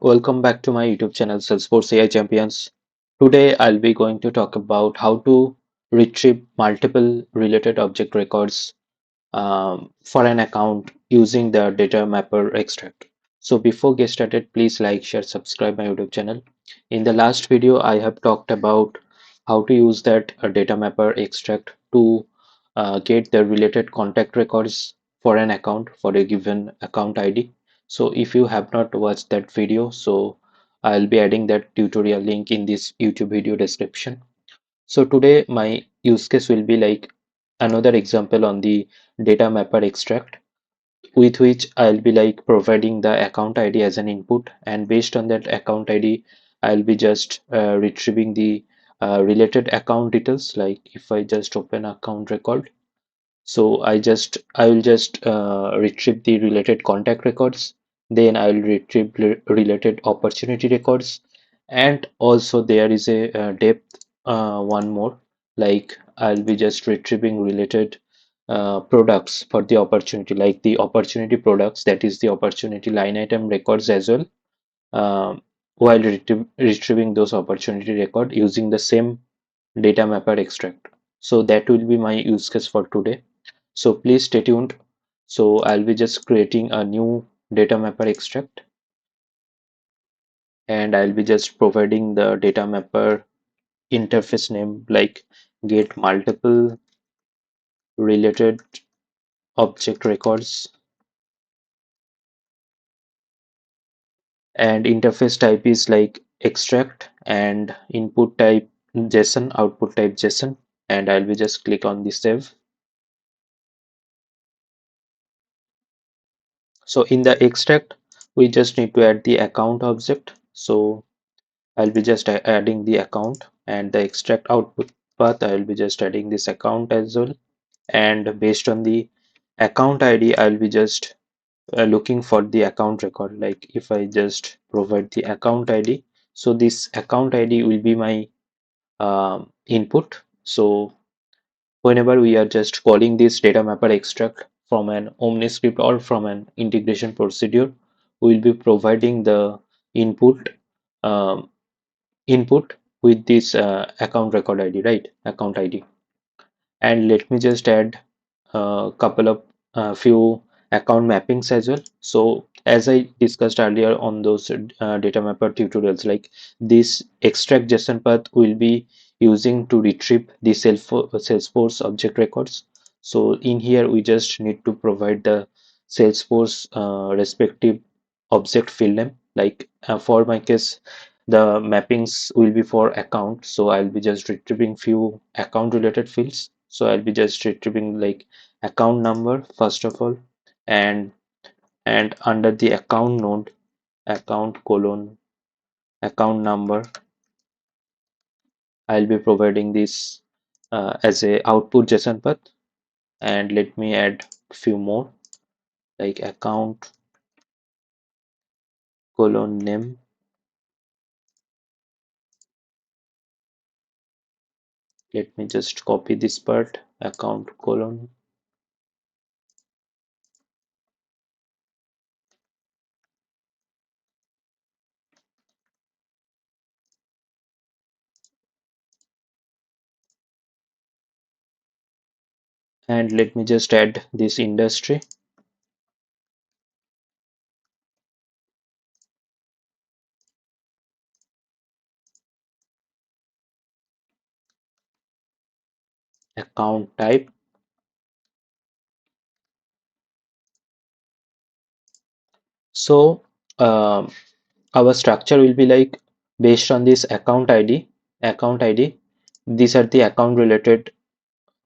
Welcome back to my YouTube channel Salesforce AI Champions. Today I'll be going to talk about how to retrieve multiple related object records for an account using the Datamapper extract. So before get started, please like, share, subscribe my YouTube channel. In the last video, I have talked about how to use that Datamapper extract to get the related contact records for an account for a given account ID. So if you have not watched that video, so I'll be adding that tutorial link in this YouTube video description. So today my use case will be like another example on the Datamapper extract, with which I'll be like providing the account ID as an input, and based on that account ID I'll be just retrieving the related account details. Like if I just open account record, so I will just retrieve the related contact records, then I will retrieve related opportunity records, and also there is a depth one more, like I'll be just retrieving related products for the opportunity, like the opportunity products, that is the opportunity line item records as well, while retrieving those opportunity record using the same data mapper extract. So that will be my use case for today, so please stay tuned. So I'll be just creating a new data mapper extract, and I'll be just providing the data mapper interface name like get multiple related object records, and interface type is like extract, and input type JSON, output type JSON, and I'll be just click on the save. So in the extract we just need to add the account object, so I'll be just adding the account, and the extract output path I'll be just adding this account as well, and based on the account ID I'll be just looking for the account record. Like if I just provide the account ID, so this account ID will be my input. So whenever we are just calling this data mapper extract from an OmniScript or from an integration procedure, we will be providing the input um, input with this account record ID, right? Account ID. And let me just add a couple of few account mappings as well. So as I discussed earlier on those data mapper tutorials, like this extract JSON path will be using to retrieve the Salesforce object records. So in here we just need to provide the Salesforce respective object field name. Like for my case, the mappings will be for account, so I'll be just retrieving few account related fields. So I'll be just retrieving like account number first of all, and under the account node, account colon account number, I'll be providing this as a output JSON path. And let me add few more, like account colon name. Let me just copy this part, account colon, and let me just add this industry, account type. So our structure will be like based on this account ID, these are the account related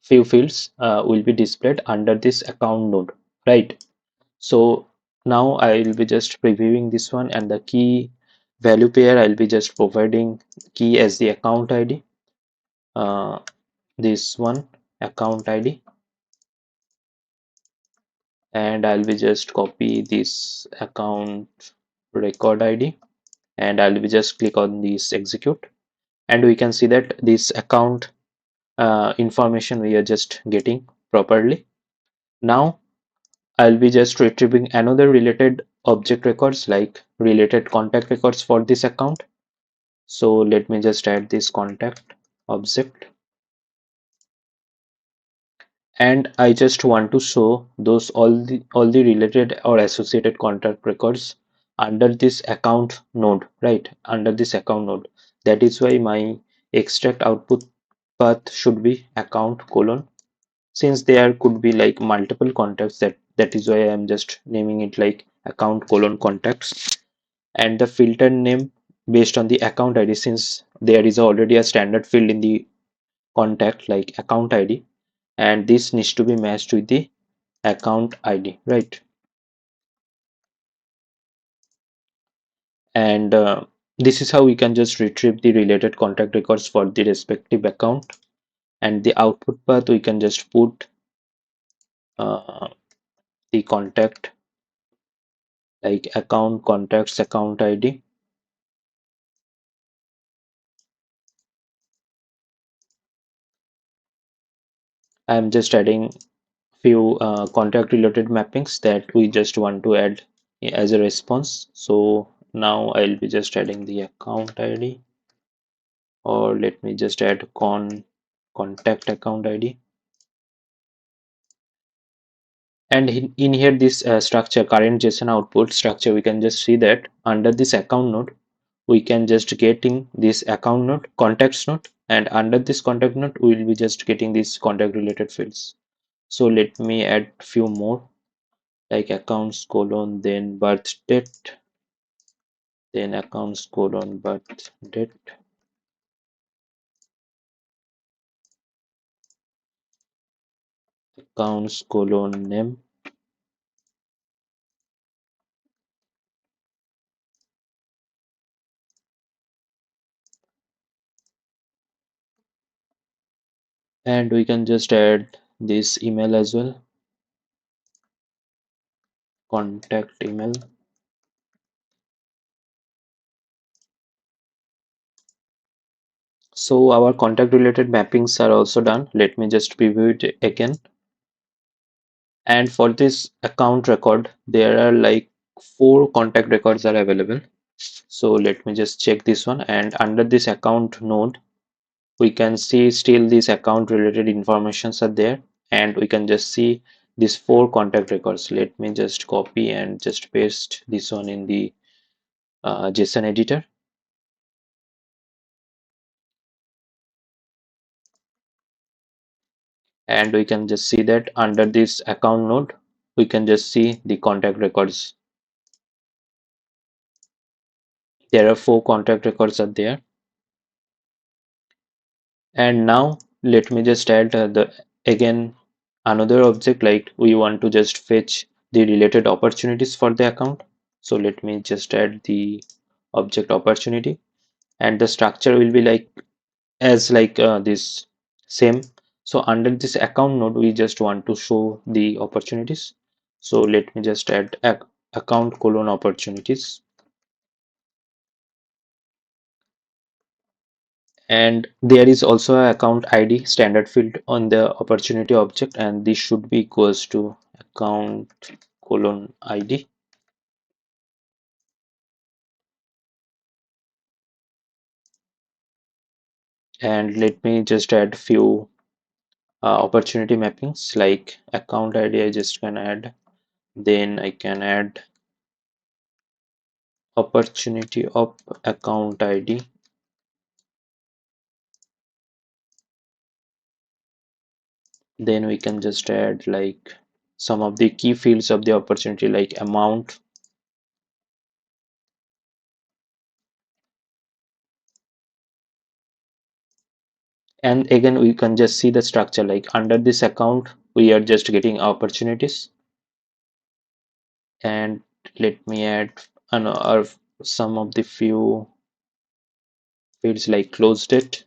few fields will be displayed under this account node, right? So now I will be just previewing this one, and the key value pair I'll be just providing key as the account ID, uh, this one account ID, and I'll be just copy this account record ID, and I'll be just click on this execute, and we can see that this account information we are just getting properly. Now I'll be just retrieving another related object records like related contact records for this account. So let me just add this contact object, and I just want to show those all the related or associated contact records under this account node, right? Under this account node. That is why my extract output path should be account colon, since there could be like multiple contacts, that is why I'm just naming it like account colon contacts. And the filter name based on the account ID, since there is already a standard field in the contact like account ID, and this needs to be matched with the account ID, right? And this is how we can just retrieve the related contact records for the respective account. And the output path, we can just put uh, the contact like account contacts account ID. I'm just adding few contact related mappings that we just want to add as a response. So now I'll be just adding the account ID, or let me just add contact account ID. And in here this structure current JSON output structure, we can just see that under this account node we can just getting this account node contacts node, and under this contact node we will be just getting these contact related fields. So let me add few more like accounts colon then birth date, then accounts colon birth date, accounts colon name, and we can just add this email as well, contact email. So our contact related mappings are also done. Let me just preview it again. And for this account record, there are like 4 contact records are available. So let me just check this one, and under this account node we can see still these account related informations are there, and we can just see these 4 contact records. Let me just copy and just paste this one in the JSON editor, and we can just see that under this account node we can just see the contact records. There are 4 contact records are there. And now let me just add the again another object, like we want to just fetch the related opportunities for the account. So let me just add the object opportunity, and the structure will be like as like this same. So under this account node we just want to show the opportunities. So let me just add account colon opportunities, and there is also a account ID standard field on the opportunity object, and this should be equals to account colon ID. And let me just add few opportunity mappings like account ID. I just can add, then I can add opportunity of account ID, then we can just add like some of the key fields of the opportunity like amount, and again we can just see the structure like under this account we are just getting opportunities. And let me add some of the few fields like close date,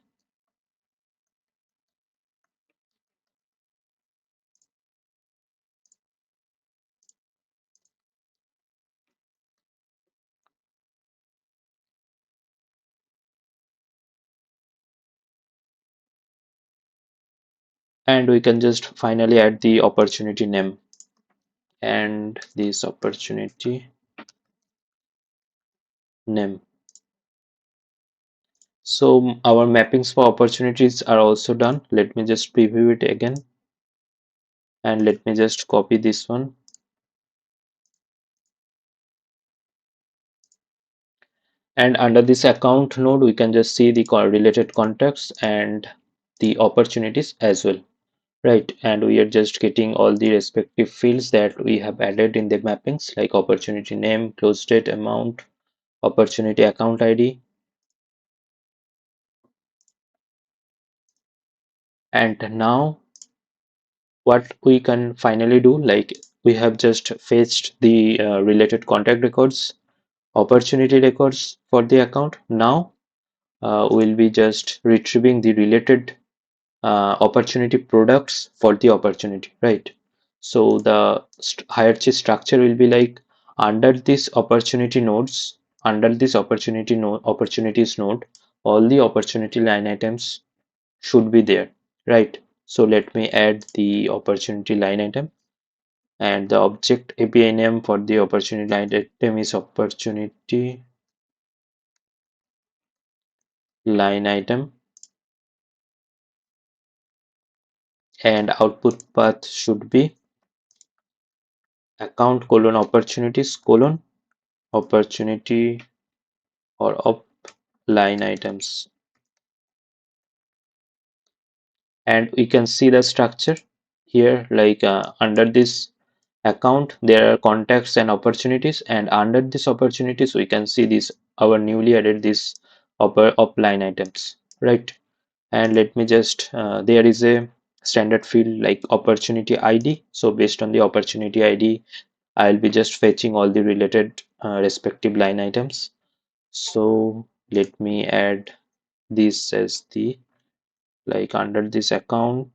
and we can just finally add the opportunity name and this opportunity. name. So our mappings for opportunities are also done. Let me just preview it again, and let me just copy this one. And under this account node, we can just see the related contacts and the opportunities as well, right? And we are just getting all the respective fields that we have added in the mappings, like opportunity name, close date, amount, opportunity account ID. And now what we can finally do, like we have just fetched the related contact records, opportunity records for the account. Now we'll be just retrieving the related opportunity products for the opportunity, right? So the hierarchy structure will be like, under this opportunity nodes, under this opportunity node, opportunities node, all the opportunity line items should be there, right? So let me add the opportunity line item, and the object API name for the opportunity line item is opportunity line item, and output path should be account colon opportunities colon opportunity or op line items. And we can see the structure here, like under this account there are contacts and opportunities, and under this opportunities we can see this our newly added this op line items, right? And let me just there is a standard field like opportunity ID. So based on the opportunity ID, I'll be just fetching all the related respective line items. So let me add this as the, like under this account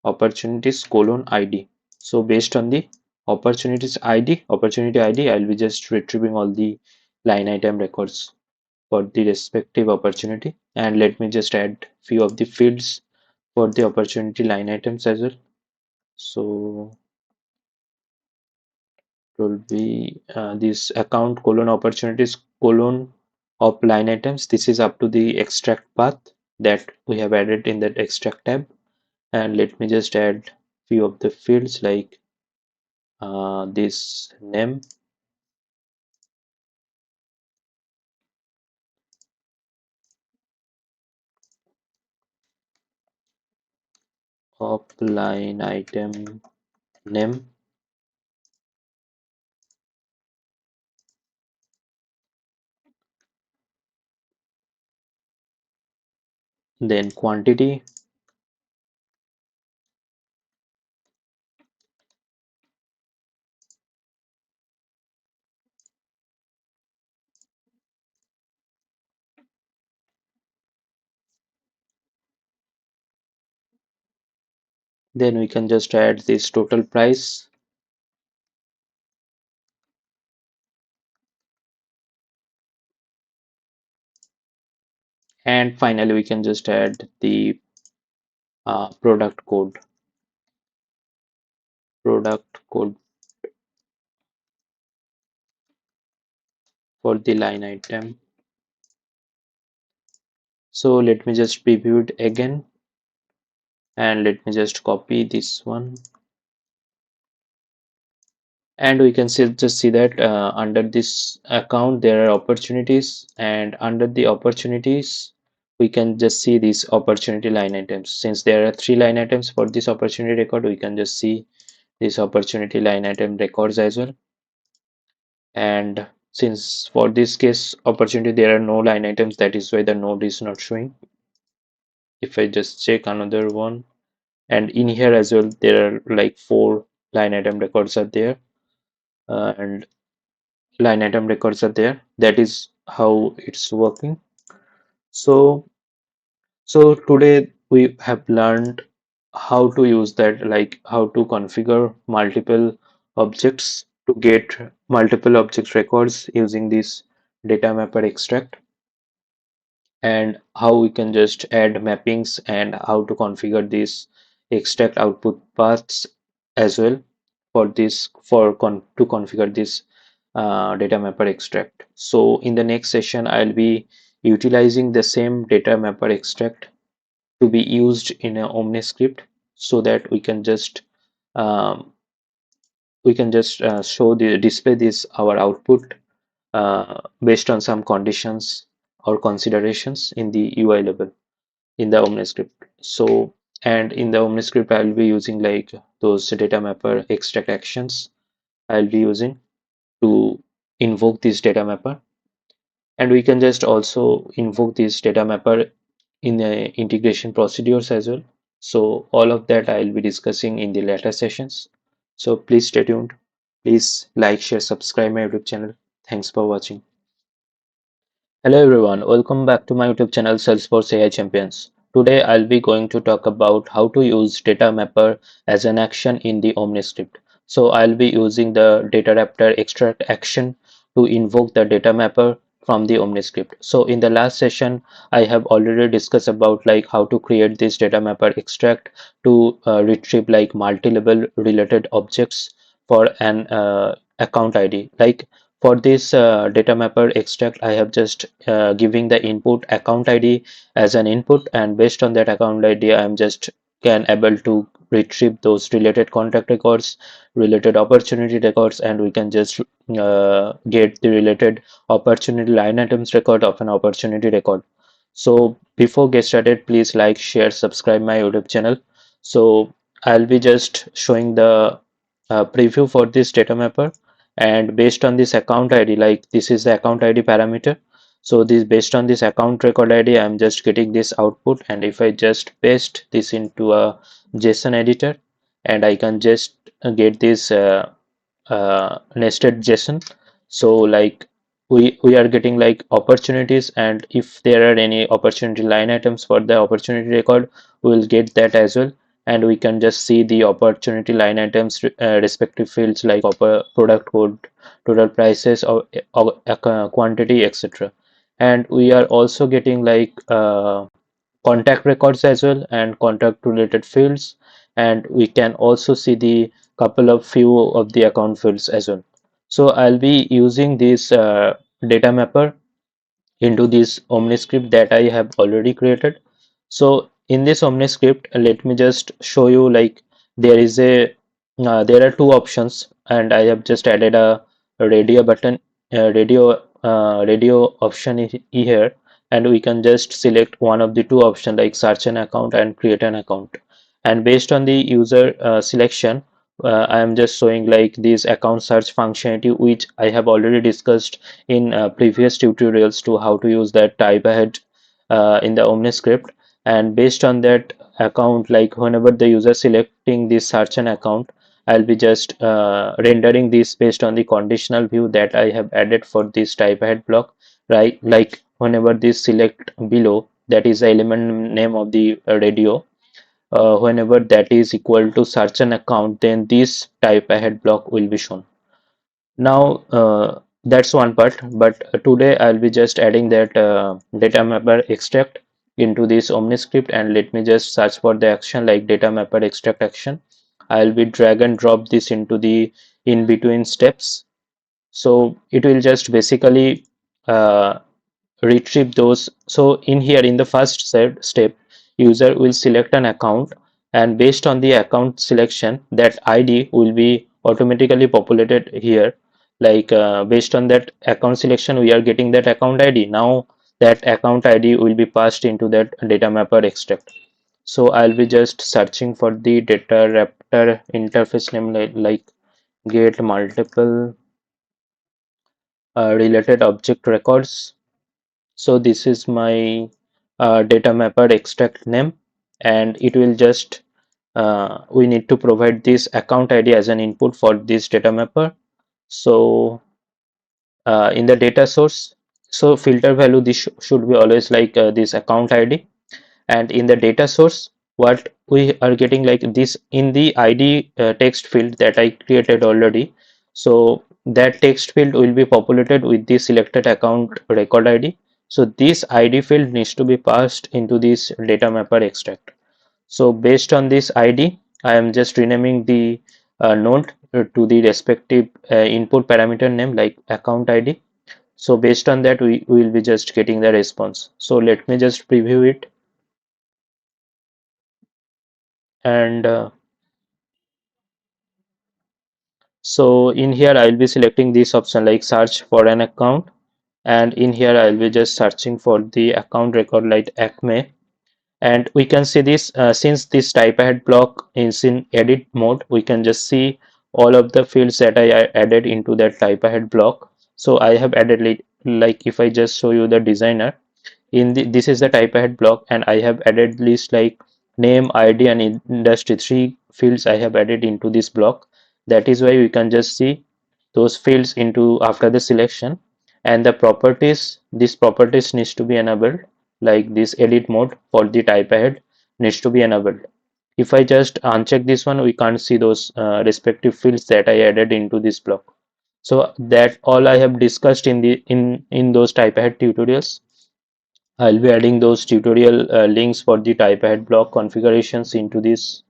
opportunities colon ID. So based on the opportunity ID, I'll be just retrieving all the line item records for the respective opportunity. And let me just add few of the fields for the opportunity line items as well. So it will be this account colon opportunities colon of line items. This is up to the extract path that we have added in that extract tab. And let me just add few of the fields like this name, of line item name, then quantity, then we can just add this total price, and finally we can just add the product code for the line item. So let me just preview it again, and let me just copy this one, and we can just see that under this account there are opportunities, and under the opportunities we can just see these opportunity line items. Since there are 3 line items for this opportunity record, we can just see this opportunity line item records as well. And since for this case opportunity there are no line items, that is why the node is not showing. If I just check another one, and in here as well there are like 4 line item records are there, and line item records are there. That is how it's working. So today we have learned how to use that, like how to configure multiple objects to get multiple object records using this Datamapper extract, and how we can just add mappings, and how to configure these extract output paths as well for this to configure this Datamapper extract. So in the next session, I'll be utilizing the same Datamapper extract to be used in a OmniScript so that um, we can just show the display this our output based on some conditions or considerations in the UI level in the OmniScript. So, and in the OmniScript, I'll be using like those Datamapper extract actions I'll be using to invoke this Datamapper. And we can just also invoke this Datamapper in the integration procedures as well. So all of that I'll be discussing in the later sessions. So please stay tuned. Please like, share, subscribe my YouTube channel. Thanks for watching. Hello everyone, welcome back to my YouTube channel Salesforce AI Champions. Today I'll be going to talk about how to use Datamapper as an action in the OmniScript. So I'll be using the DataRaptor Extract Action to invoke the Datamapper from the OmniScript. So in the last session I have already discussed about like how to create this Datamapper extract to retrieve like multi-level related objects for an account ID. Like for this Datamapper extract, I have just giving the input account ID as an input, and based on that account ID, I am just can able to retrieve those related contact records, related opportunity records, and we can just get the related opportunity line items record of an opportunity record. So before get started, please like, share, subscribe my YouTube channel. So I'll be just showing the preview for this Datamapper, and based on this account ID, like this is the account ID parameter. So this based on this account record ID, I'm just getting this output, and if I just paste this into a JSON editor, and I can just get this nested JSON. So like we are getting like opportunities, and if there are any opportunity line items for the opportunity record, we will get that as well. And we can just see the opportunity line items respective fields like product code, total prices, or quantity, etc. And we are also getting like contact records as well and contact related fields, and we can also see the couple of few of the account fields as well. So I'll be using this Datamapper into this OmniScript that I have already created. So in this OmniScript, let me just show you like there is a there are two options, and I have just added a radio button, radio option here, and we can just select one of the two options like search an account and create an account. And based on the user selection, I am just showing like this account search functionality, which I have already discussed in previous tutorials to how to use that type ahead in the OmniScript. And based on that account, like whenever the user selecting this search an account, I'll be just rendering this based on the conditional view that I have added for this type ahead block, right? Like whenever this select below, that is the element name of the radio, whenever that is equal to search an account, then this type ahead block will be shown. Now that's one part, but today I'll be just adding that Datamapper extract into this OmniScript, and let me just search for the action like Datamapper extract action. I'll be drag and drop this into the in between steps. So it will just basically uh, retrieve those. So in here in the first step, user will select an account, and based on the account selection, that ID will be automatically populated here. Like based on that account selection, we are getting that account ID. Now that account ID will be passed into that Datamapper extract. So I'll be just searching for the DataRaptor interface name like get multiple related object records. So this is my Datamapper extract name, and it will just we need to provide this account ID as an input for this Datamapper. So in the data source, so filter value, this should be always like this account ID, and in the data source what we are getting like this in the ID text field that I created already. So that text field will be populated with the selected account record ID. So this ID field needs to be passed into this Datamapper extract. So based on this ID, I am just renaming the node to the respective input parameter name like account ID. So based on that, we will be just getting the response. So let me just preview it. And so in here, I'll be selecting this option like search for an account. And in here, I'll be just searching for the account record like Acme. And we can see this since this type ahead block is in edit mode, we can just see all of the fields that I added into that type ahead block. So I have added like if I just show you the designer in this is the type ahead block, and I have added list like name, ID, and industry, three fields I have added into this block. That is why we can just see those fields into after the selection. And the properties, this properties needs to be enabled, like this edit mode for the type ahead needs to be enabled. If I just uncheck this one, we can't see those respective fields that I added into this block. So that all I have discussed in the in those type ahead tutorials. I'll be adding those tutorial links for the type ahead block configurations into this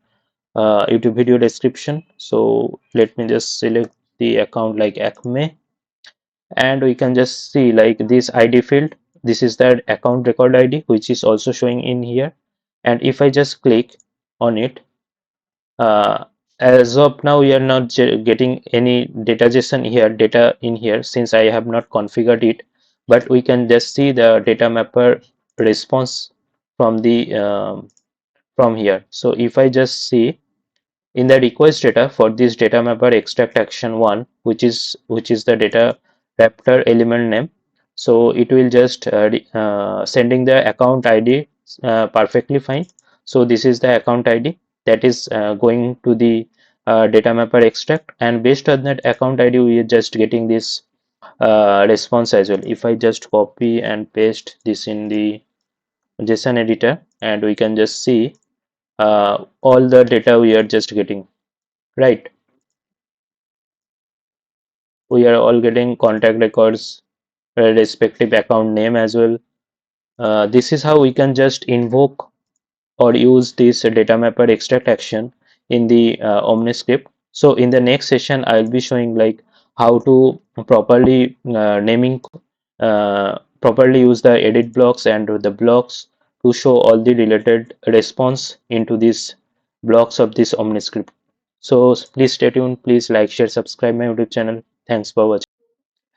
YouTube video description. So let me just select the account like Acme, and we can just see like this ID field. This is the account record ID, which is also showing in here. And if I just click on it, uh, as of now, we are not getting any data JSON here, data in here, since I have not configured it. But we can just see the data mapper response from the from here. So if I just see in the request data for this Datamapper Extract Action 1, which is the data raptor element name, so it will just sending the account ID perfectly fine. So this is the account ID that is going to the Datamapper extract, and based on that account ID we are just getting this response as well. If I just copy and paste this in the JSON editor, and we can just see all the data we are just getting, right? We are all getting contact records, respective account name as well. This is how we can just invoke or use this data mapper extract action in the OmniScript. So in the next session, I'll be showing like how to properly properly use the edit blocks and the blocks to show all the related response into these blocks of this OmniScript. So please stay tuned. Please like, share, subscribe my YouTube channel. Thanks for watching.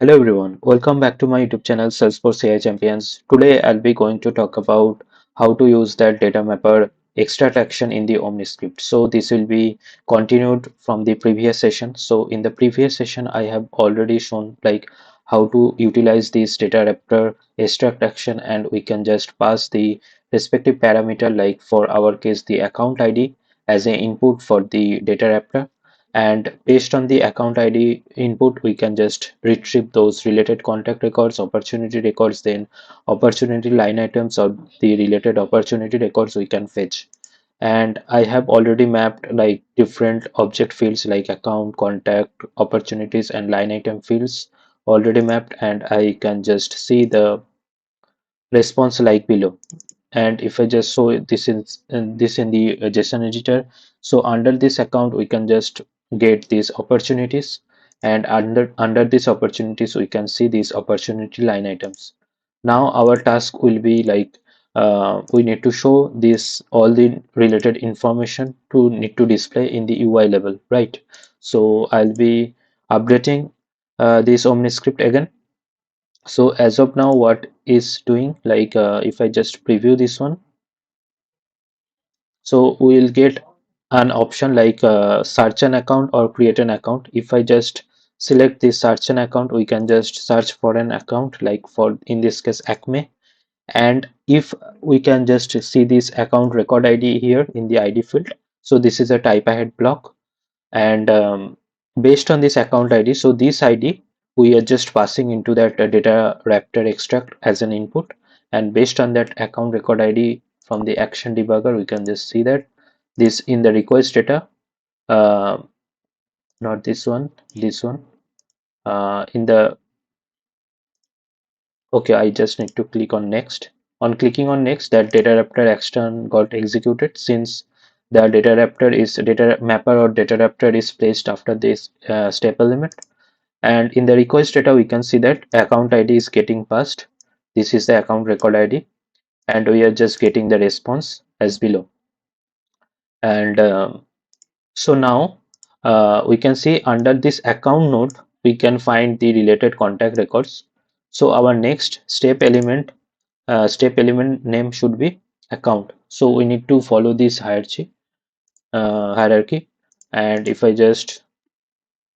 Hello everyone, welcome back to my YouTube channel Salesforce AI Champions. Today I'll be going to talk about how to use that data mapper extract action in the OmniScript. So this will be continued from the previous session. So in the previous session I have already shown like how to utilize this DataRaptor extract action, and we can just pass the respective parameter, like for our case the account ID as an input for the DataRaptor, and based on the account ID input we can just retrieve those related contact records, opportunity records, then opportunity line items or the related opportunity records we can fetch. And I have already mapped like different object fields like account, contact, opportunities, and line item fields already mapped, and I can just see the response like below. And if I just show this in the JSON editor, so under this account we can just get these opportunities, and under these opportunities we can see these opportunity line items. Now our task will be like we need to show this all the related information to need to display in the UI level, right? So I'll be updating this OmniScript again. So as of now what is doing like if I just preview this one, so we will get an option like search an account or create an account. If I just select this search an account, we can just search for an account like for in this case Acme. And if we can just see this account record ID here in the ID field, so this is a type ahead block. And based on this account ID, so this ID we are just passing into that data raptor extract as an input, and based on that account record ID from the action debugger we can just see that this in the request data, uh, not this one, this one, in the okay, I just need to click on next. On clicking on next, that data raptor action got executed since the Datamapper or DataRaptor is placed after this step element. And in the request data, we can see that account ID is getting passed. This is the account record ID, and we are just getting the response as below. And so now we can see under this account node, we can find the related contact records. So our next step element name should be account. So we need to follow this hierarchy. And if I just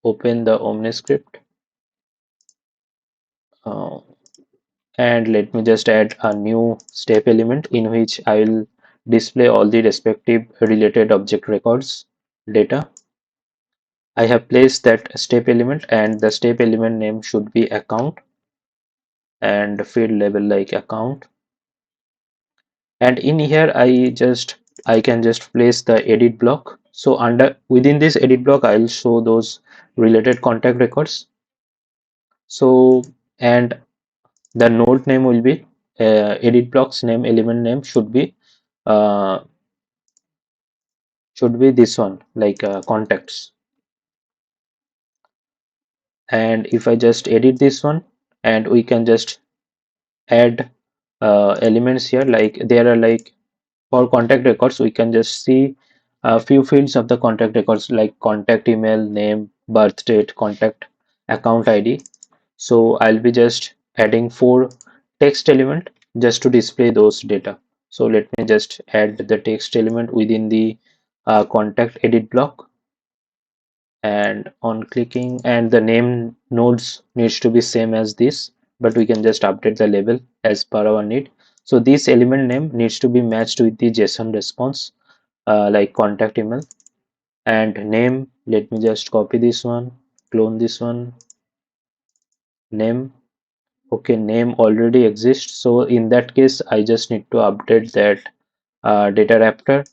open the OmniScript, uh, and let me just add a new step element in which I will display all the respective related object records data. I have placed that step element, and the step element name should be account and field label like account. And in here I can just place the edit block. So within this edit block, I'll show those related contact records. So, and the node name will be edit blocks name, element name uh, should be this one, like contacts. And if I just edit this one, and we can just add elements here, like there are like for contact records, we can just see a few fields of the contact records like contact email, name, birth date, contact, account ID. So I'll be just adding 4 text element just to display those data. So let me just add the text element within the contact edit block, and on clicking, and the name nodes needs to be same as this, but we can just update the label as per our need. So this element name needs to be matched with the JSON response, like contact email. And name, let me just copy this one, clone this one, name. Okay, name already exists, so in that case I just need to update that DataRaptor.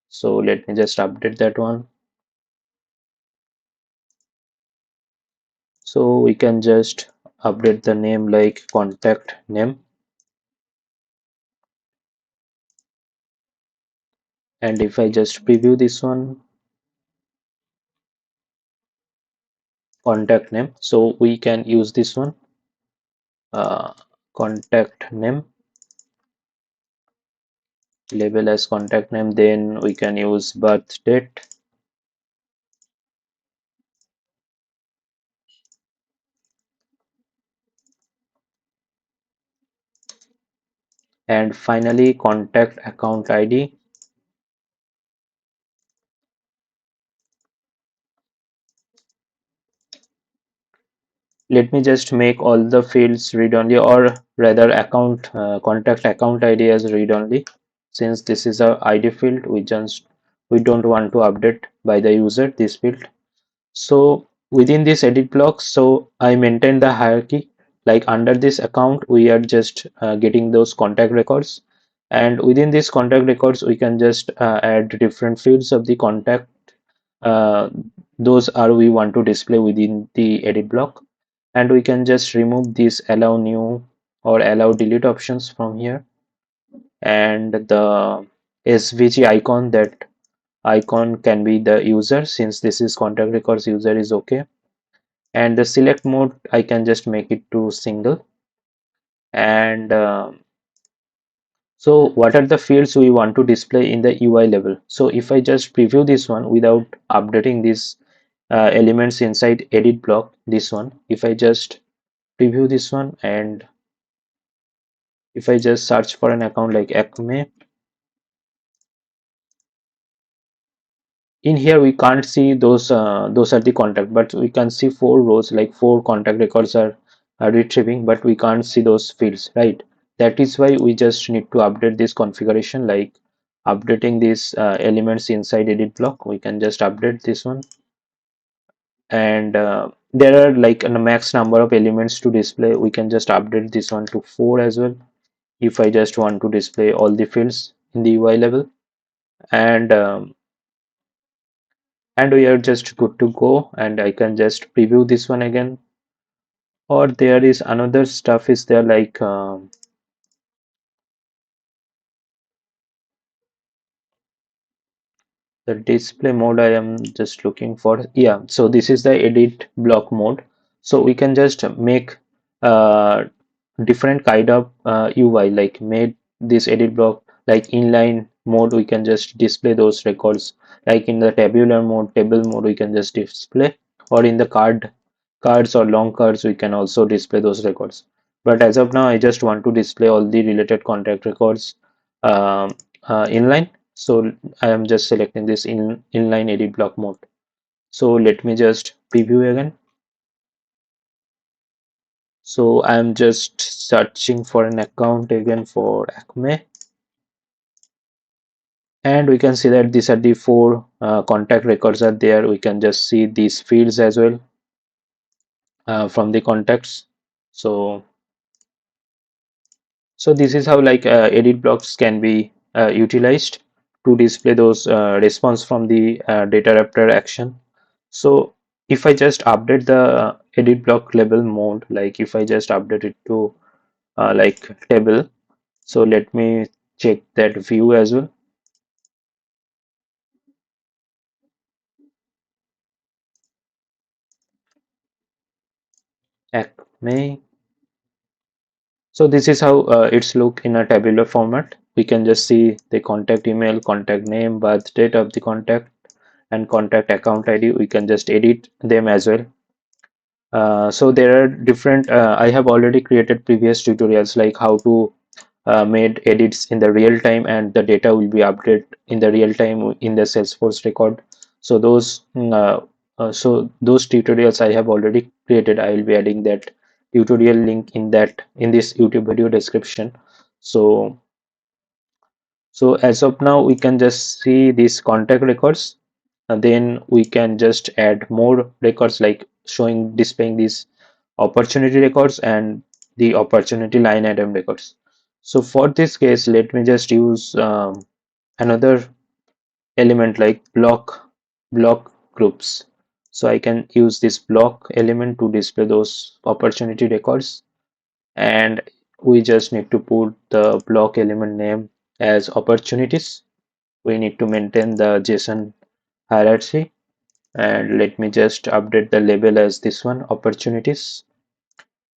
So let me just update that one. So we can just update the name like contact name. And if I just preview this one, contact name, so we can use this one, uh, contact name, label as contact name, then we can use birth date, and finally contact account ID. Let me just make all the fields read only, or rather contact account ID as read only, since this is a ID field. We don't want to update by the user this field. So within this edit block, so I maintain the hierarchy, like under this account we are just getting those contact records, and within these contact records we can just add different fields of the contact. uh, those are we want to display within the edit block. And we can just remove this allow new or allow delete options from here. And the SVG icon, that icon can be the user, since this is contact records user is okay. And the select mode, I can just make it to single. And so what are the fields we want to display in the UI level? So if I just preview this one without updating these elements inside edit block, this one, if I just preview this one, and if I just search for an account like Acme, in here we can't see those are the contact, but we can see 4 rows, like 4 contact records are retrieving, but we can't see those fields, right? That is why we just need to update this configuration, like updating these elements inside edit block. We can just update this one. And there are like a max number of elements to display. We can just update this one to 4 as well, if I just want to display all the fields in the UI level. And we are just good to go, and I can just preview this one again. Or there is another stuff is there, like The display mode I am just looking for. Yeah, so this is the edit block mode. So we can just make uh, different kind of UI, like made this edit block like inline mode. We can just display those records, like in the tabular mode, table mode, we can just display, or in the cards or long cards, we can also display those records. But as of now, I just want to display all the related contact records um, inline. So I am just selecting this inline edit block mode. So let me just preview again. So I am just searching for an account again for Acme, and we can see that these are the four contact records are there. We can just see these fields as well from the contacts. So this is how like edit blocks can be utilized to display those response from the DataRaptor action. So if I just update the edit block label mode, like if I just update it to like table, so let me check that view as well. Acme. So this is how it's look in a tabular format. We can just see the contact email, contact name, birth date of the contact, and contact account ID. We can just edit them as well. So there are different, I have already created previous tutorials like how to made edits in the real time, and the data will be updated in the real time in the Salesforce record. So those tutorials I have already created. I will be adding that tutorial link in this YouTube video description. So as of now, we can just see these contact records, and then we can just add more records like showing displaying these opportunity records and the opportunity line item records. So for this case, let me just use another element like block groups. So I can use this block element to display those opportunity records, and we just need to put the block element name as opportunities. We need to maintain the JSON hierarchy, and let me just update the label as this one, opportunities.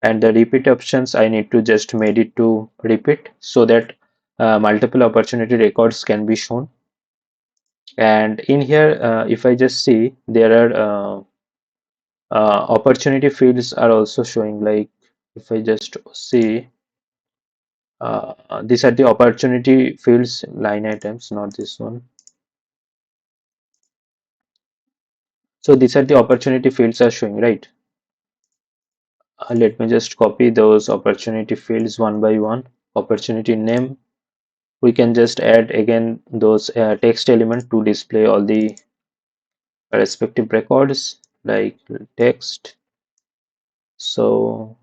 And the repeat options, I need to just made it to repeat so that multiple opportunity records can be shown. And in here, if I just see, there are opportunity fields are also showing. Like if I just see, these are the opportunity fields line items, not this one. So these are the opportunity fields are showing, right? Let me just copy those opportunity fields one by one. Opportunity name, we can just add again those text element to display all the respective records like text. So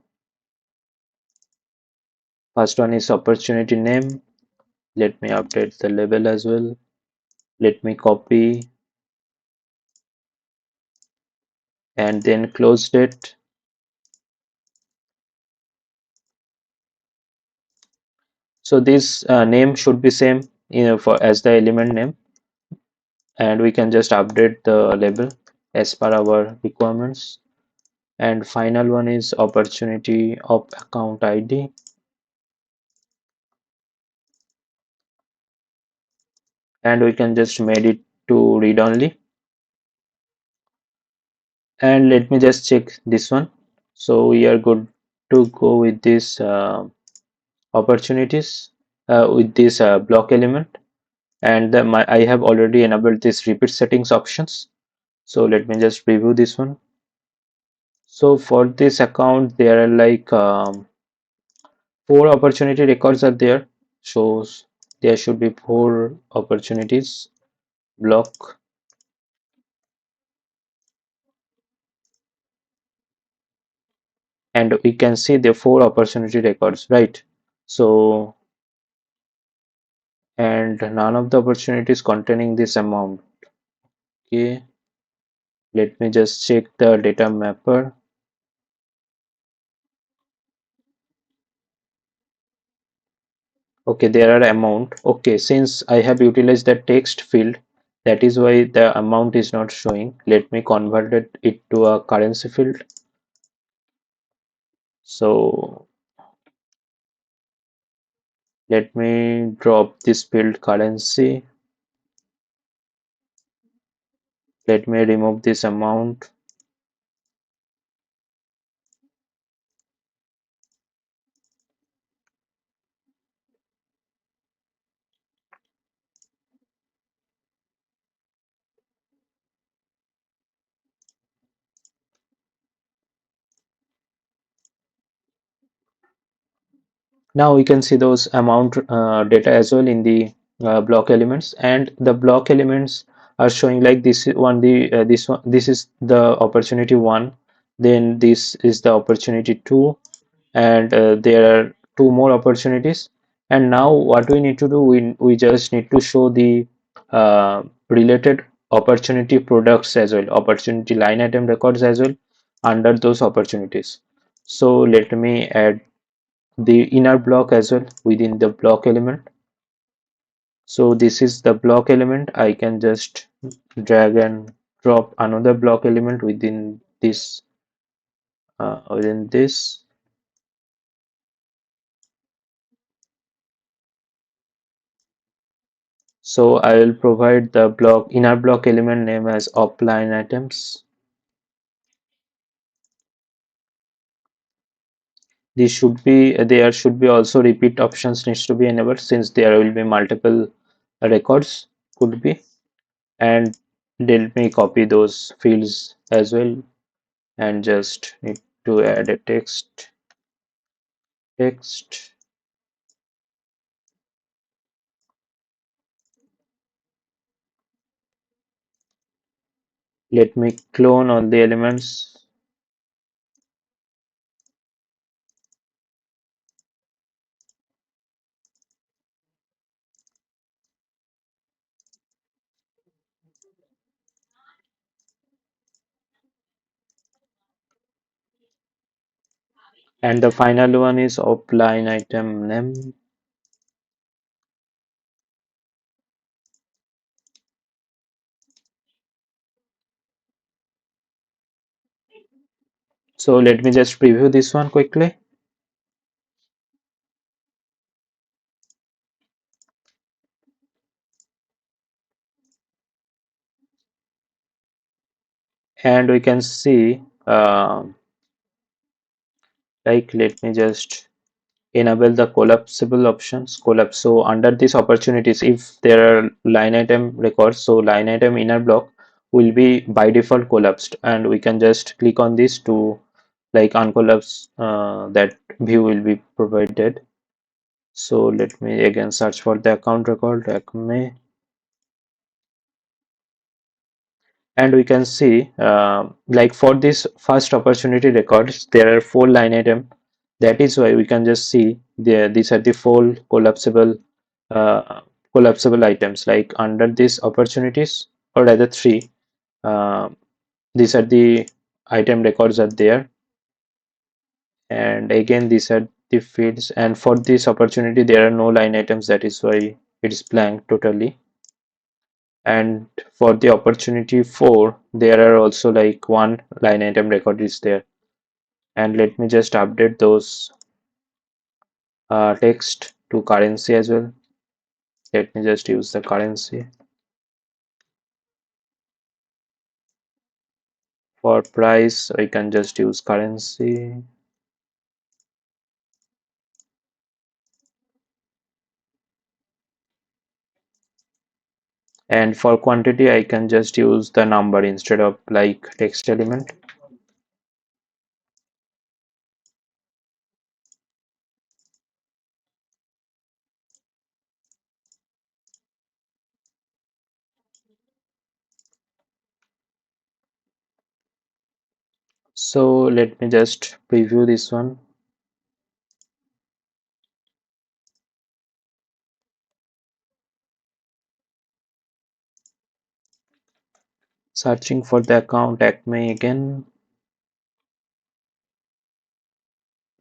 first one is opportunity name. Let me update the label as well. Let me copy and then close it. So this name should be same, for as the element name, and we can just update the label as per our requirements. And final one is opportunity of account ID, and we can just made it to read only. And let me just check this one. So we are good to go with this opportunities with this block element. And I have already enabled this repeat settings options. So let me just preview this one. So for this account, there are like four opportunity records are there. Shows there should be four opportunities block, and we can see the four opportunity records, right? So and none of the opportunities containing this amount. Okay, let me just check the data mapper. Okay, there are amount. Okay, since I have utilized the text field, That is why the amount is not showing. Let me convert it to a currency field. So let me drop this field currency. Let me remove this amount. Now we can see those amount data as well in the block elements, and the block elements are showing like this one, this is the opportunity one, then this is the opportunity two, and there are two more opportunities. And now what we need to do, we just need to show the related opportunity products as well, opportunity line item records as well under those opportunities. So let me add the inner block as well within the block element. So this is the block element. I can just drag and drop another block element within this. So I will provide the inner block element name as offline items. There should be also repeat options needs to be enabled, since there will be multiple records could be. And let me copy those fields as well, and just need to add a text. Let me clone all the elements, and the final one is offline item name. So let me just preview this one quickly. And we can see like, let me just enable the collapsible options. Collapse, so under these opportunities, if there are line item records, so line item inner block will be by default collapsed, and we can just click on this to like uncollapse, that view will be provided. So let me again search for the account record Acme, and we can see like for this first opportunity records there are 4 line item. That is why we can just see there, these are the 4 uh, collapsible items, like under these opportunities, or rather 3. uh, these are the item records are there, and again these are the fields, and for this opportunity there are no line items, that is why it is blank totally. And for the opportunity 4 there are also like 1 line item record is there. And let me just update those text to currency as well. Let me just use the currency. For price I can just use currency, and for quantity I can just use the number instead of like text element. So let me just preview this one. Searching for the account Acme again.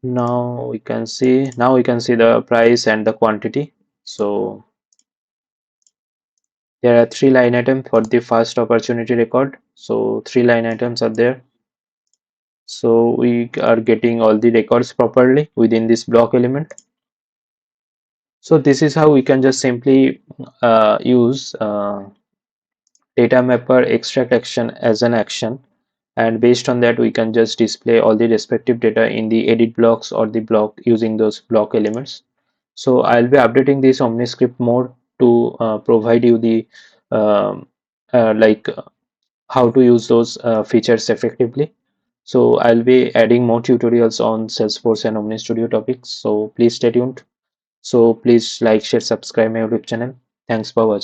Now we can see the price and the quantity. So There are 3 line items for the first opportunity record. So 3 line items are there. So we are getting all the records properly within this block element. So this is how we can just simply use Datamapper Extract Action as an action, and based on that we can just display all the respective data in the edit blocks or the block using those block elements. So I'll be updating this OmniScript more to provide you the um, like how to use those features effectively. So I'll be adding more tutorials on Salesforce and OmniStudio topics, so please stay tuned. So please like, share, subscribe my YouTube channel. Thanks for watching.